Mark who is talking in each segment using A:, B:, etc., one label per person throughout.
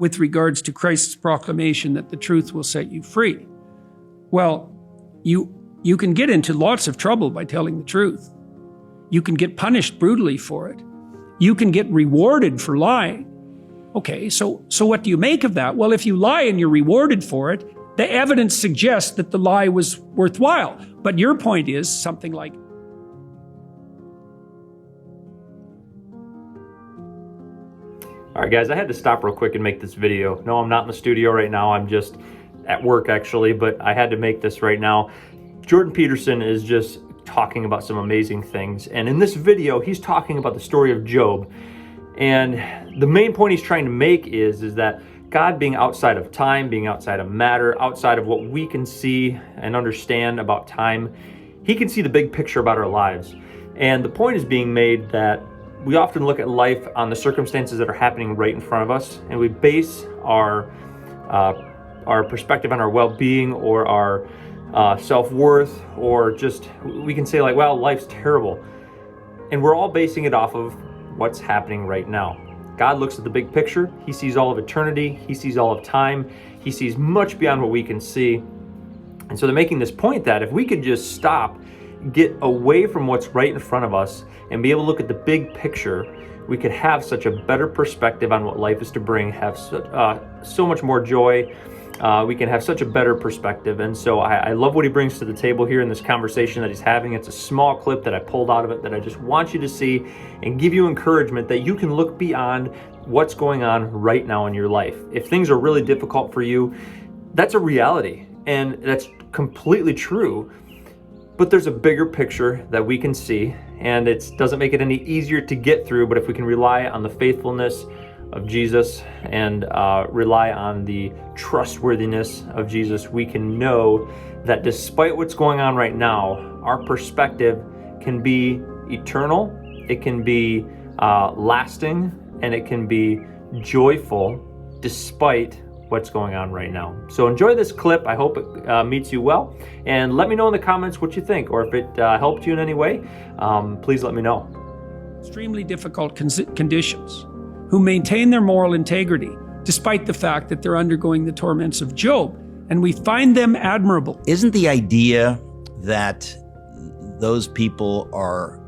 A: with regards to Christ's proclamation that the truth will set you free. Well, you can get into lots of trouble by telling the truth. You can get punished brutally for it. You can get rewarded for lying. Okay, so what do you make of that? Well, if you lie and you're rewarded for it, the evidence suggests that the lie was worthwhile. But your point is something like,
B: all right, guys, I had to stop real quick and make this video. No, I'm not in the studio right now. I'm just at work, actually, but I had to make this right now. Jordan Peterson is just talking about some amazing things. And in this video, he's talking about the story of Job. And the main point he's trying to make is that God being outside of time, being outside of matter, outside of what we can see and understand about time, he can see the big picture about our lives. And the point is being made that we often look at life on the circumstances that are happening right in front of us, and we base our perspective on our well-being or our self-worth, or just, we can say like, well, life's terrible. And we're all basing it off of what's happening right now. God looks at the big picture. He sees all of eternity. He sees all of time. He sees much beyond what we can see. And so they're making this point that if we could just stop, get away from what's right in front of us, and be able to look at the big picture, we could have such a better perspective on what life is to bring, have so much more joy. We can have such a better perspective. And so I love what he brings to the table here in this conversation that he's having. It's a small clip that I pulled out of it that I just want you to see and give you encouragement that you can look beyond what's going on right now in your life. If things are really difficult for you, that's a reality, and that's completely true. But there's a bigger picture that we can see, and it doesn't make it any easier to get through. But if we can rely on the faithfulness of Jesus and rely on the trustworthiness of Jesus, we can know that despite what's going on right now, our perspective can be eternal, it can be lasting, and it can be joyful despite what's going on right now. So enjoy this clip. I hope it meets you well, and let me know in the comments what you think, or if it helped you in any way. Please let me know.
A: extremely difficult conditions, who maintain their moral integrity despite the fact that they're undergoing the torments of Job, and we find them admirable.
C: Isn't the idea that those people are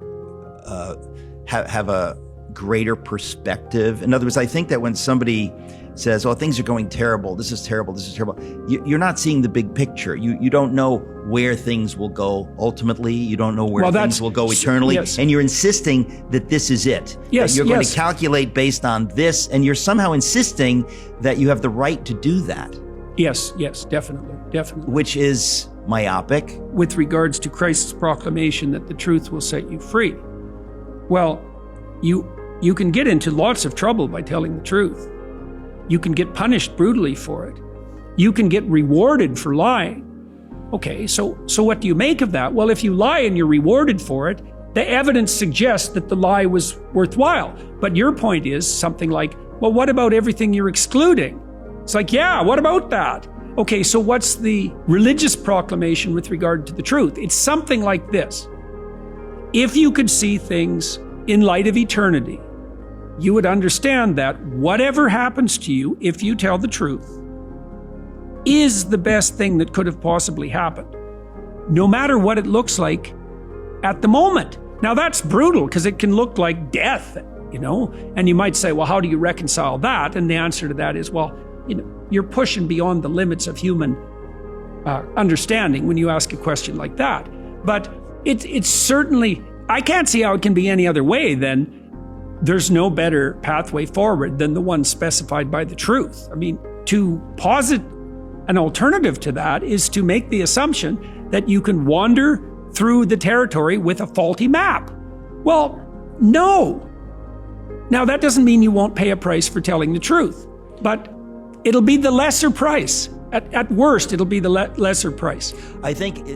C: have a greater perspective? In other words, I think that when somebody says, oh, things are going terrible, this is terrible, this is terrible, you're not seeing the big picture. You don't know where things will go ultimately. You don't know where things will go eternally.
A: Yes.
C: And you're insisting that this is it.
A: Yes,
C: that you're going to calculate based on this, and you're somehow insisting that you have the right to do that.
A: Yes, definitely.
C: Which is myopic.
A: With regards to Christ's proclamation that the truth will set you free. Well, you can get into lots of trouble by telling the truth. You can get punished brutally for it. You can get rewarded for lying. Okay, so what do you make of that? Well, if you lie and you're rewarded for it, the evidence suggests that the lie was worthwhile. But your point is something like, well, what about everything you're excluding? It's like, yeah, what about that? Okay, so what's the religious proclamation with regard to the truth? It's something like this. If you could see things in light of eternity, you would understand that whatever happens to you, if you tell the truth, is the best thing that could have possibly happened, no matter what it looks like at the moment. Now that's brutal, because it can look like death, and you might say, well, how do you reconcile that? And the answer to that is, well, you're pushing beyond the limits of human understanding when you ask a question like that. But it's certainly, I can't see how it can be any other way than there's no better pathway forward than the one specified by the truth. I mean, to posit an alternative to that is to make the assumption that you can wander through the territory with a faulty map. Well, no. Now, that doesn't mean you won't pay a price for telling the truth, but it'll be the lesser price. At worst, it'll be the lesser price.
C: I think